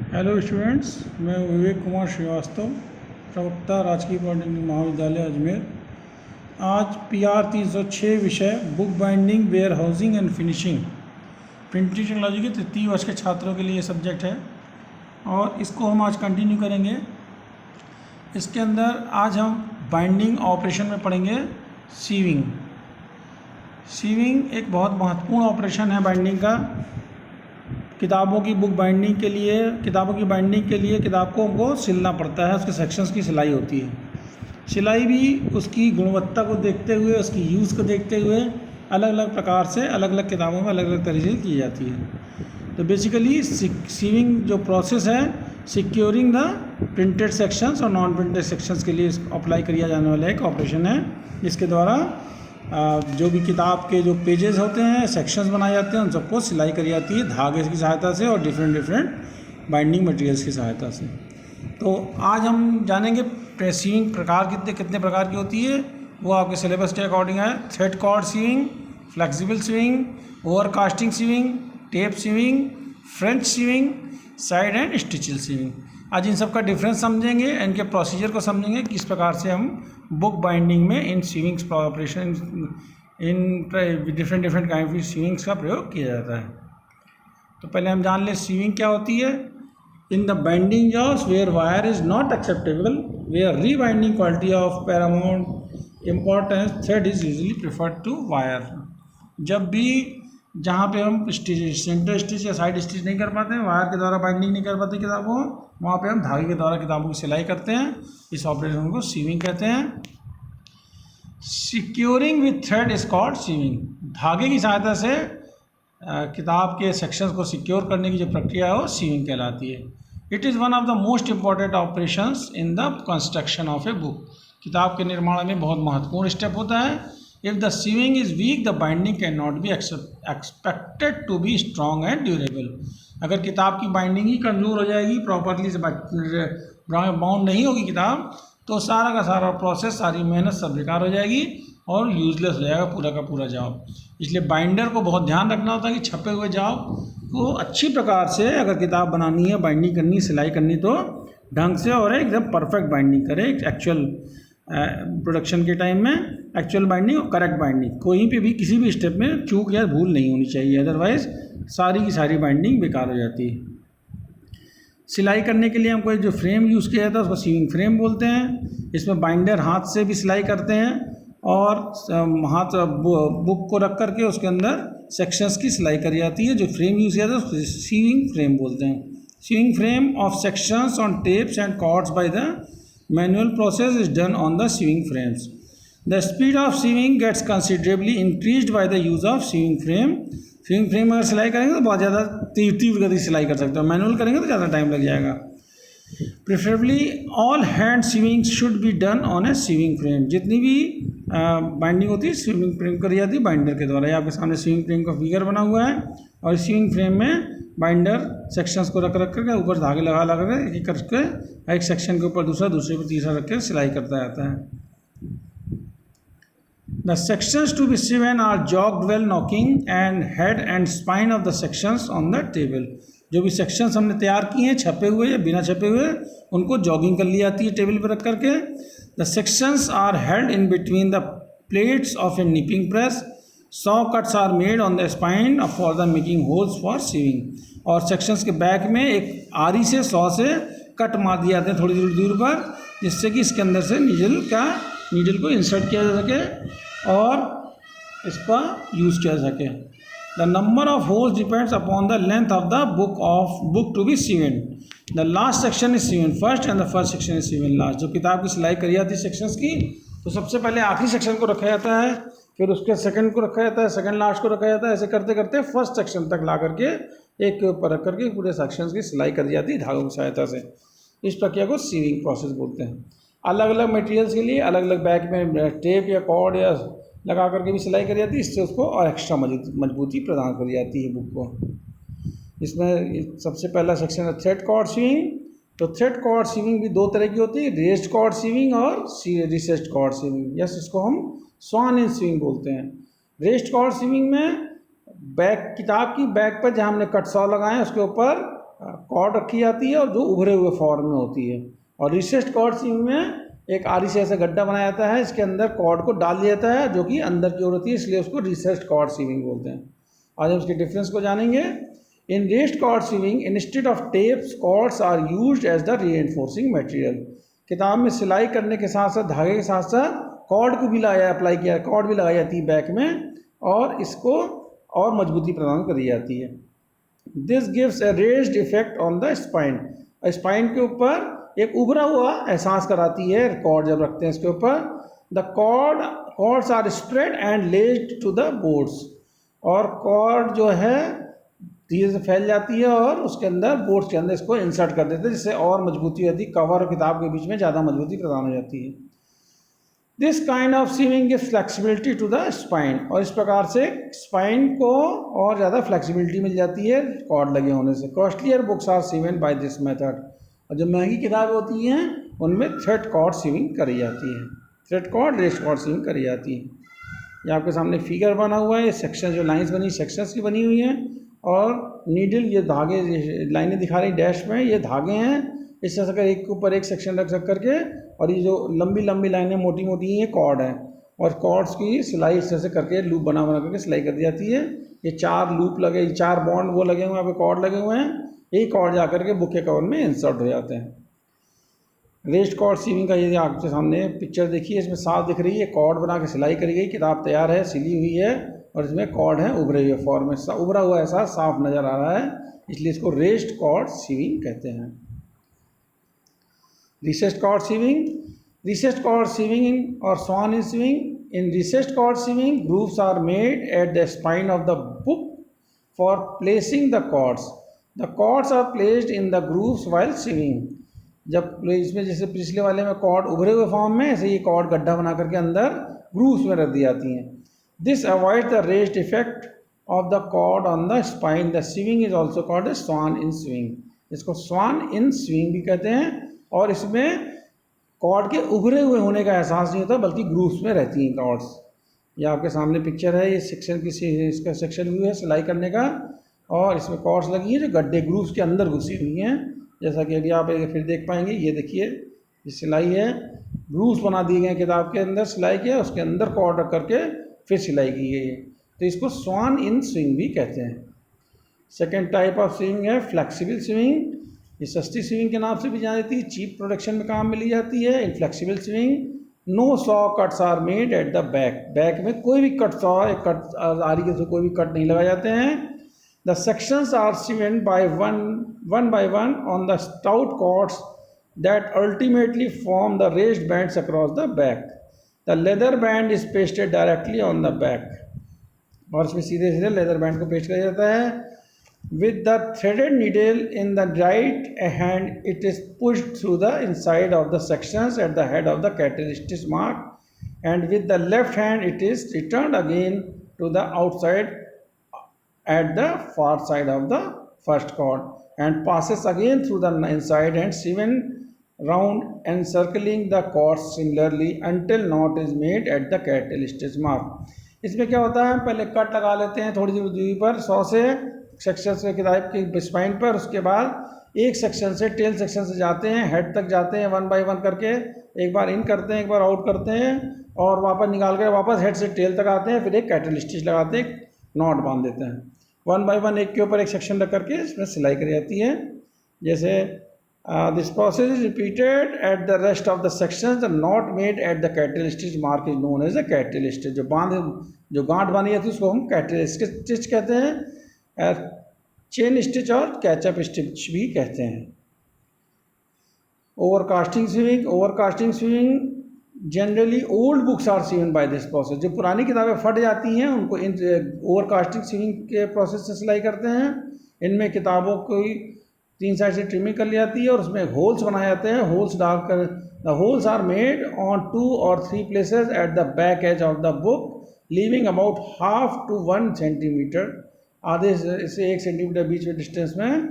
Hello students, मैं विवेक कुमार श्रीवास्तव, प्रवक्ता राजकीय पॉलिटेक्निक महाविद्यालय अजमेर। आज PR 306 विषय book binding, warehousing and finishing, printing technology के तृतीय वर्ष के छात्रों के लिए सब्जेक्ट है और इसको हम आज कंटिन्यू करेंगे। इसके अंदर आज हम बाइंडिंग ऑपरेशन में पढ़ेंगे सीविंग। सीविंग एक बहुत महत्वपूर्ण ऑपरेशन है बाइंडिंग का। किताबों की बुक बाइंडिंग के लिए, किताबों की बाइंडिंग के लिए किताबों को सिलना पड़ता है, उसके सेक्शंस की सिलाई होती है। सिलाई भी उसकी गुणवत्ता को देखते हुए, उसकी यूज़ को देखते हुए अलग अलग प्रकार से अलग अलग किताबों में अलग अलग तरीके से की जाती है। तो बेसिकली सीविंग जो प्रोसेस है, सिक्योरिंग द प्रिंटेड सेक्शंस और नॉन प्रिंटेड सेक्शंस के लिए अप्लाई किया जाने वाला एक ऑपरेशन है, जिसके द्वारा जो भी किताब के जो पेजेस होते हैं, सेक्शंस बनाए जाते हैं, उन सबको सिलाई करी जाती है धागे की सहायता से और डिफरेंट बाइंडिंग मटेरियल्स की सहायता से। तो आज हम जानेंगे सीविंग प्रकार कितने प्रकार की होती है। वो आपके सिलेबस के अकॉर्डिंग है। Thread cord sewing, flexible sewing, overcasting sewing, tape sewing, French sewing, side and stitch sewing. आज इन सब का डिफरेंस समझेंगे, इनके प्रोसीजर को समझेंगे, किस प्रकार से हम बुक बाइंडिंग में इन सीविंग्स ऑपरेशन, इन डिफरेंट काइंड ऑफ सीविंग्स का प्रयोग किया जाता है। तो पहले हम जान लें सीविंग क्या होती है। In the binding jobs where wire is not acceptable, where rebinding quality of paramount importance, thread is usually preferred to wire. जब भी जहाँ पे हम सेंटर स्टिच या साइड स्टिच नहीं कर पाते हैं, वायर के द्वारा बाइंडिंग नहीं कर पाते किताबों, वहाँ पे हम धागे के द्वारा किताबों की सिलाई करते हैं। इस ऑपरेशन को सीविंग कहते हैं। Securing with thread is called sewing. धागे की सहायता से किताब के सेक्शंस को सिक्योर करने की जो प्रक्रिया है वो सीविंग कहलाती है। It is one of the most important operations in the construction of a book. किताब के निर्माण में बहुत महत्वपूर्ण स्टेप होता है। If the sewing is weak, the binding can not be expected to be strong and durable. अगर किताब की बाइंडिंग ही कमज़ोर हो जाएगी, प्रॉपरली से बाउंड नहीं होगी किताब, तो सारा का सारा प्रोसेस, सारी मेहनत सब बेकार हो जाएगी और यूजलेस हो जाएगा पूरा का पूरा जॉब। इसलिए बाइंडर को बहुत ध्यान रखना होता है कि छपे हुए जॉब को अच्छी प्रकार से अगर किताब बनानी है, बाइंडिंग करनी, सिलाई करनी, तो ढंग से और एकदम परफेक्ट बाइंडिंग करे। एक्चुअल प्रोडक्शन के टाइम में एक्चुअल बाइंडिंग और करेक्ट बाइंडिंग, कोई पे भी किसी भी स्टेप में चूक या भूल नहीं होनी चाहिए, अदरवाइज सारी की सारी बाइंडिंग बेकार हो जाती है। सिलाई करने के लिए हमको जो फ्रेम यूज़ किया जाता है उसको सीविंग फ्रेम बोलते हैं। इसमें बाइंडर हाथ से भी सिलाई करते हैं और हाथ बुक को रख करके उसके अंदर सेक्शंस की सिलाई करी जाती है। जो फ्रेम यूज़ किया जाता है उसको सीविंग फ्रेम बोलते हैं। Sewing frame of sections on tapes and cords by the manual process is done on the sewing frames. The speed of sewing gets considerably increased by the use of sewing frame. Sewing frame अगर सिलाई करेंगे तो बहुत ज़्यादा तीव्र गति सिलाई कर सकते हो, मैनुअल करेंगे तो ज़्यादा टाइम लग जाएगा। Preferably all hand sewing should be done on a sewing frame. जितनी भी बाइंडिंग होती है सीविंग फ्रेम करी जाती है बाइंडर के द्वारा। ये आपके सामने सीविंग फ्रेम का फिगर बना हुआ है और इस सीविंग फ्रेम में बाइंडर सेक्शंस को रख करके ऊपर धागे लगा करके एक करके एक सेक्शन के ऊपर दूसरा, दूसरे पर तीसरा रख के सिलाई करता जाता है। The sections to be sewn are jogged while knocking and head and spine of the sections on the table. जो भी सेक्शंस हमने तैयार किए हैं, छपे हुए या बिना छपे हुए, उनको जॉगिंग कर ली जाती है टेबल पर रख करके। The sections are held in between the plates of a nipping press. Saw cuts are made on the spine for the making holes for sewing. और सेक्शंस के बैक में एक आरी से, सॉ से कट मार दिए जाते हैं थोड़ी दूर पर, जिससे कि इसके अंदर से नीडल को इंसर्ट किया जा सके और इसका यूज़ किया जा सके। The number of holes depends upon the length of the book to be sewn. The last section is sewn first and the first section is sewn last. जो किताब की सिलाई करी जाती है सेक्शंस की, तो सबसे पहले आखिरी सेक्शन को रखा जाता है, फिर उसके सेकंड को रखा जाता है, सेकंड लास्ट को रखा जाता है। ऐसे करते करते फर्स्ट सेक्शन तक ला करके एक के ऊपर रख करके पूरे सेक्शंस की सिलाई करी जाती है धागों की सहायता से। इस प्रक्रिया को सीविंग प्रोसेस बोलते हैं। अलग अलग मटेरियल्स के लिए अलग अलग बैक में टेप या कॉर्ड या लगा करके भी सिलाई करी जाती है, इससे उसको और एक्स्ट्रा मजबूती प्रदान करी जाती है बुक को। इसमें सबसे पहला सेक्शन है थ्रेड कॉर्ड सीविंग। तो थ्रेड कॉर्ड सीविंग भी दो तरह की होती है, रेस्ड कॉर्ड सीविंग और रिसेस्ड कॉर्ड सीविंग। यस, इसको हम स्वान इन सीविंग बोलते हैं। रेस्ड कॉर्ड सीविंग में बैक, किताब की बैक पर जहाँ हमने कट सॉ लगाए उसके ऊपर कॉर्ड रखी जाती है और जो उभरे हुए फॉर्म में होती है। और रिसेस्ड कॉर्ड सीविंग में एक आरी से ऐसा गड्ढा बनाया जाता है, इसके अंदर कॉर्ड को डाल दिया जाता है जो कि अंदर की ओर होती है, इसलिए उसको रिसेस्ड कॉर्ड सीविंग बोलते हैं। आज हम उसके डिफरेंस को जानेंगे। In raised cord sewing instead of tapes cords are used as the reinforcing material. किताब में सिलाई करने के साथ साथ धागे के साथ साथ कॉर्ड को भी लगाया अप्लाई किया कॉर्ड भी लगाई जाती है बैक में और इसको और मजबूती प्रदान करी जाती है। This gives A raised effect on the spine. Spine के ऊपर एक उभरा हुआ एहसास कराती है कॉर्ड जब रखते हैं इसके ऊपर। The cords are spread and laced to the boards. और कॉर्ड जो है धीरे से फैल जाती है और उसके अंदर बोर्ड्स के अंदर इसको इंसर्ट कर देते हैं, जिससे और मजबूती होती है, कवर और किताब के बीच में ज़्यादा मजबूती प्रदान हो जाती है। This kind of sewing gives flexibility to the spine. और इस प्रकार से स्पाइन को और ज़्यादा फ्लेक्सिबिलिटी मिल जाती है कॉर्ड लगे होने से। Costlier books are sewn by this method. और जो महंगी किताबें होती हैं उनमें थ्रेड कॉर्ड सीविंग करी जाती है, thread cord raised cord sewing करी जाती है। ये आपके सामने फिगर बना हुआ है, ये सेक्शन जो लाइंस बनी सेक्शंस की बनी हुई हैं और नीडल ये धागे लाइनें दिखा रही डैश में, ये धागे हैं। इस तरह से एक के ऊपर एक सेक्शन रख करके और ये जो लंबी लंबी लाइनें मोटी मोटी ये कॉर्ड है और कॉर्ड्स की सिलाई इस तरह से करके लूप बना करके सिलाई कर दी जाती है। ये 4 लूप लगे, 4 बॉन्ड वो लगे हुए हैं, यहाँ पे कॉर्ड लगे हुए हैं, यही कॉर्ड जा करके बुक के कवर में इंसर्ट हो जाते हैं। रेस्ट कॉर्ड सीविंग का ये आपके सामने पिक्चर देखिए, इसमें साफ दिख रही है कॉर्ड बना के सिलाई करी गई, किताब तैयार है, सिली हुई है और इसमें कॉर्ड है उभरे हुए फॉर्म में, उभरा हुआ ऐसा साफ नज़र आ रहा है, इसलिए इसको रेस्ट कॉर्ड सीविंग कहते हैं। Recessed cord sewing, recessed cord sewing और sawn in sewing. In recessed cord sewing, grooves are made at the spine of the book for placing the cords. The cords are placed in the grooves while sewing. जब इसमें जैसे पिछले वाले में cord उभरे हुए form में, ऐसे ये कॉर्ड गड्ढा बना करके अंदर ग्रूव्स में रख दी जाती हैं। This avoids the raised effect of the cord on the spine. The sewing is also called a swan in sewing. इसको swan in sewing भी कहते हैं और इसमें कॉर्ड के उभरे हुए होने का एहसास नहीं होता बल्कि ग्रूव्स में रहती हैं कॉर्ड्स। ये आपके सामने पिक्चर है, ये सेक्शन की इसका सेक्शन व्यू है सिलाई करने का और इसमें कॉर्ड्स लगी हैं जो गड्ढे ग्रूव्स के अंदर घुसी हुई हैं, जैसा कि अभी आप फिर देख पाएंगे। ये देखिए ये सिलाई है, ग्रूव्स बना दिए गए किताब के अंदर, सिलाई किया उसके अंदर कॉर्ड रख करके फिर सिलाई की गई है, तो इसको स्वान इन स्विंग भी कहते हैं। सेकेंड टाइप ऑफ स्विंग है फ्लेक्सिबल स्विंग। ये सस्ती स्विंग के नाम से भी जानी जाती है, चीप प्रोडक्शन में काम में ली जाती है। In flexible sewing no saw cuts are made at the back. Back में कोई भी कट सॉ कट आरी के कोई भी कट नहीं लगाए जाते हैं। The sections are sewn by one on the stout cords that ultimately form the raised bands across the back. The leather band is pasted directly on the back. और इसमें सीधे सीधे लेदर बैंड को paste किया जाता है। With the threaded needle in the right hand, it is pushed through the inside of the sections at the head of the cattle stitch mark, and with the left hand, it is returned again to the outside at the far side of the first cord, and passes again through the inside and seven round encircling the cord similarly until knot is made at the cattle stitch mark. इसमें क्या होता है, पहले cut लगा लेते हैं थोड़ी सी दूरी पर 100 से सेक्शन से किताब की स्पाइन पर, उसके बाद एक सेक्शन से टेल सेक्शन से जाते हैं हेड तक जाते हैं 1 बाय 1 करके, एक बार इन करते हैं एक बार आउट करते हैं और वापस निकाल कर वापस हेड से टेल तक आते हैं, फिर एक कैटल स्टिच लगाते हैं, नॉट बांध देते हैं। 1 बाय 1 एक के ऊपर एक सेक्शन रख करके इसमें सिलाई करी जाती है। जैसे this process is repeated at the rest of the section. The knot made at the kettle stitch mark is known as the kettle stitch. जो गांठ बांधी जाती है उसको हम कैटल स्टिच कहते हैं, चेन स्टिच और कैचअप स्टिच भी कहते हैं। Overcasting sewing, overcasting sewing generally old books are sewn by this process. जो पुरानी किताबें फट जाती हैं उनको इन ओवरकास्टिंग स्विंग के प्रोसेस से सिलाई करते हैं। इनमें किताबों को 3 साइड से ट्रिमिंग कर ली जाती है और उसमें होल्स बनाए जाते हैं। होल्स डालकर the holes are made on 2 or 3 places at the back edge of the book, leaving about ½ to 1 centimetre, आधे से 1 सेंटीमीटर बीच में डिस्टेंस में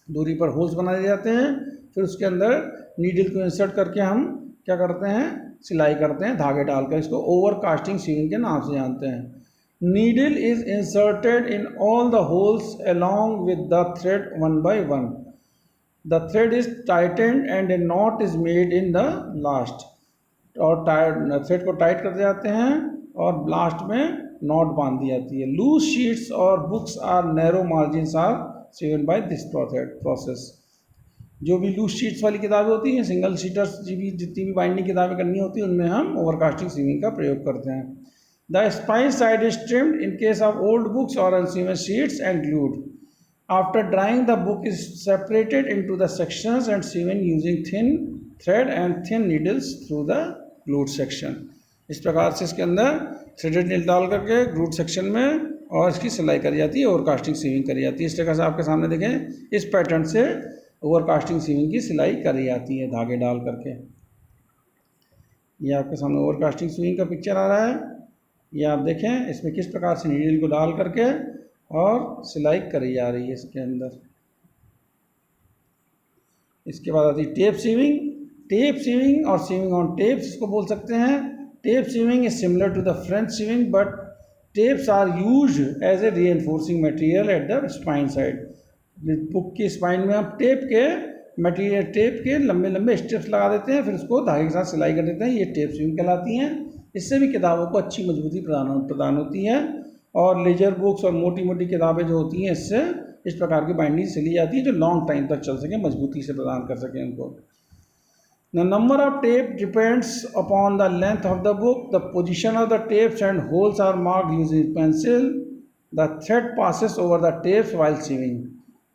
दूरी पर होल्स बना दिए जाते हैं। फिर उसके अंदर नीडल को इंसर्ट करके हम क्या करते हैं, सिलाई करते हैं धागे डालकर। इसको ओवर कास्टिंग स्विंग के नाम से जानते हैं। Needle is inserted in all the holes along with the thread one by one. The thread is tightened and a knot is made in the last. और थ्रेड को टाइट करते जाते हैं और लास्ट में नॉट बांध दी जाती है. लूज शीट्स और books are narrow margins are sewn by this process. जो भी लूज शीट्स वाली किताबें होती हैं, सिंगल शीटर्स जितनी भी बाइंडिंग किताबें करनी होती हैं, उनमें हम ओवरकास्टिंग सीविंग का प्रयोग करते हैं. The spine side is trimmed in case of old books और unsewn sheets and glued. After drying, the book is separated into the sections and sewn using thin thread and thin needles through the glued section. इस प्रकार से इसके अंदर threaded needle डाल करके glued section में और इसकी सिलाई करी जाती है, ओवरकास्टिंग सीविंग करी जाती है. इस तरह से आपके सामने देखें, इस पैटर्न से ओवरकास्टिंग सीविंग की सिलाई करी जाती है धागे डाल करके. ये आपके सामने ओवरकास्टिंग सीविंग का पिक्चर आ रहा है. ये आप देखें, इसमें किस प्रकार से नीडल को डाल करके और सिलाई करी जा रही है इसके अंदर. इसके बाद आती है टेप सीविंग. टेप सीविंग और सीविंग ऑन टेप्स इसको बोल सकते हैं. Tape sewing is similar to the French sewing but tapes are used as a reinforcing material at the spine side. Book की स्पाइन में हम टेप के लंबे लंबे स्ट्रिप्स लगा देते हैं, फिर उसको धागे के साथ सिलाई कर देते हैं. ये टेप सीविंग कहलाती हैं. इससे भी किताबों को अच्छी मजबूती प्रदान होती है और लेजर बुक्स और मोटी मोटी किताबें जो होती हैं, इससे इस प्रकार की बाइंडिंग सिली जाती है जो लॉन्ग टाइम तक चल सके, मजबूती से प्रदान कर सकें उनको. The number of tape depends upon the length of the book. The position of the tapes and holes are marked using pencil. The thread passes over the tapes while sewing.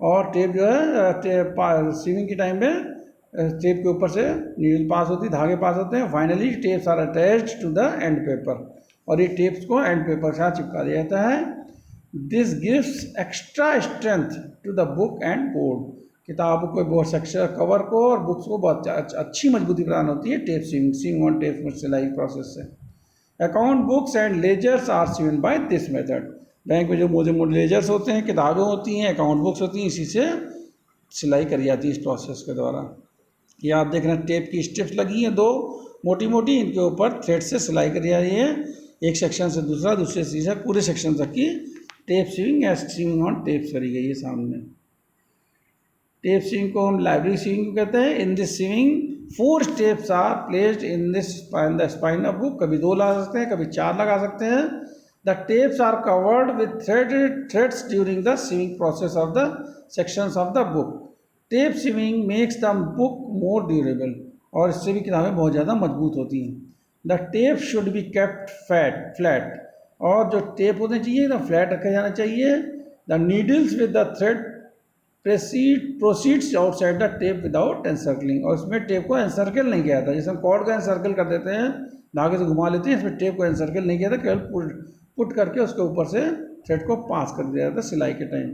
और टेप जो है sieving के time में tape के ऊपर से needle पास होती है, धागे पास होते हैं. Finally tapes are attached to the end paper और ये टेप्स को एंड पेपर के साथ चिपका दिया जाता है. This gives extra strength to the book and board. किताब को बहुत सेक्शन कवर को और बुक्स को बहुत अच्छी मजबूती प्रदान होती है टेप सीविंग ऑन टेप में सिलाई प्रोसेस से. Account books and ledgers are sewn by this method. Bank में जो मोटे मोटे लेजर्स होते हैं, किताबें होती हैं, अकाउंट बुक्स होती हैं, इसी से सिलाई करी जाती है इस प्रोसेस के द्वारा. ये आप देख रहे हैं, टेप की स्ट्रिप्स लगी हैं दो मोटी मोटी, इनके ऊपर थ्रेड से सिलाई करी जा रही है. एक सेक्शन से दूसरा, दूसरे से तीसरा, पूरे सेक्शन तक की टेप सीविंग या सीविंग ऑन टेप्स करी गई है सामने. टेप सीविंग को हम लाइब्रेरी सीविंग कहते हैं. In this sewing 4 steps are placed in this the spine of book. कभी 2 लगा सकते हैं, कभी 4 लगा सकते हैं. The tapes are covered with threads during the sewing process of the sections of the book. Tape sewing makes the book more durable और इससे भी किताबें बहुत ज़्यादा मजबूत होती हैं. The tape should be kept flat. और जो टेप होने चाहिए तो फ्लैट रखा जाना चाहिए. The needles with the thread proceeds outside the tape without encircling. और इसमें टेप को एनसर्कल नहीं किया जाता. जैसे हम कॉर्ड को एनसर्कल कर देते हैं, धागे से घुमा लेते हैं, इसमें टेप को एनसर्कल नहीं किया जाता, केवल पुट करके उसके ऊपर से थ्रेड को पास कर दिया जाता सिलाई के time.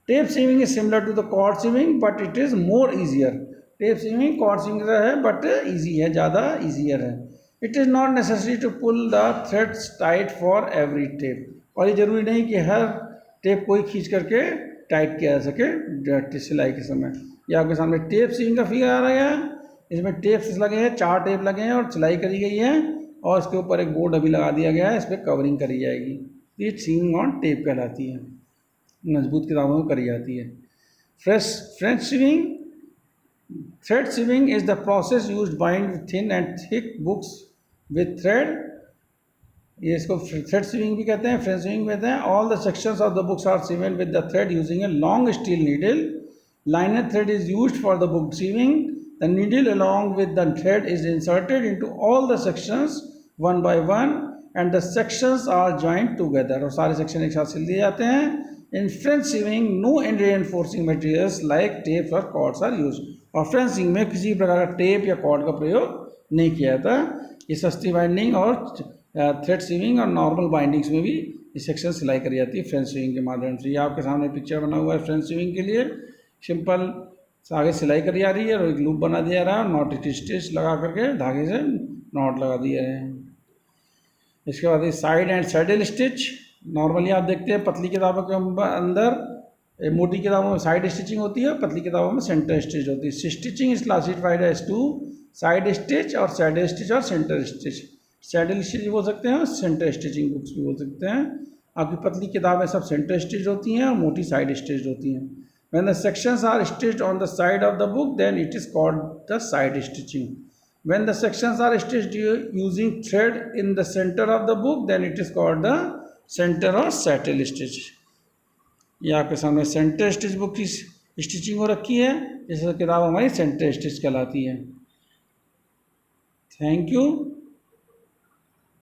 Tape sewing is similar to the cord sewing but it is more easier. Tape sewing cord sewing है बट ईजी है, ज़्यादा ईजियर है. It is not necessary to pull the threads tight for every tape. और ये ज़रूरी नहीं कि हर tape को ही खींच करके टाइट किया जा सके सिलाई के समय. ये आपके सामने टेप सीविंग का फिगर आ रहा है. इसमें टेप्स लगे हैं, 4 टेप लगे हैं और सिलाई करी गई है और इसके ऊपर एक बोर्ड अभी लगा दिया गया है, इस पर कवरिंग करी जाएगी. ये सीविंग ऑन टेप कहलाती है, मजबूत किताबों में करी जाती है. French sewing. Thread sewing is the process used bind thin and thick books with thread. ये इसको थ्रेड सीविंग भी कहते हैं, फ्रेंच सीविंग कहते हैं. All the sections of the books are sewn with the thread using a long steel needle. Liner thread is used for the book sewing. The needle along with the thread is inserted into all the sections one by one and the sections are joined together. और सारे section एक साथ सिल दिए जाते हैं. In French sewing no reinforcing materials like tapes or cords are used. और French sieving में किसी प्रकार का टेप या कॉर्ड का प्रयोग नहीं किया जाता. ये सस्ती बाइंडिंग और थ्रेड सीविंग और नॉर्मल बाइंडिंग्स में भी ये सेक्शन सिलाई करी जाती है फ्रेंच सीविंग के माध्यम से. ये आपके सामने पिक्चर बना हुआ है फ्रेंच सीविंग के लिए. सिंपल आगे सिलाई करी जा रही है और एक लूप बना दिया रहा है, नॉट स्टिच लगा करके धागे से नॉट लगा दिए हैं. इसके बाद ये side and saddle stitch. Normally आप देखते हैं पतली किताबों के अंदर, मोटी किताबों में साइड स्टिचिंग होती है, पतली किताबों में सेंटर स्टिच होती है. Stitching is classified as 2 side stitch और सैडल स्टिच और सेंटर स्टिच. सैडल स्टिच बोल सकते हैं और सेंटर स्टिचिंग बुक्स भी बोल सकते हैं. आपकी पतली किताबें सब सेंटर स्टिच होती हैं और मोटी साइड स्टिच होती हैं. When the sections are stitched on the side of the book, then it is called the side stitching. When the sections are stitched using thread in the center of the book, then it is called the center or saddle stitch. ये आपके सामने centre stitch book की stitching हो रखी है, जैसे किताब हमारी सेंटर स्टिच कहलाती है. Thank you.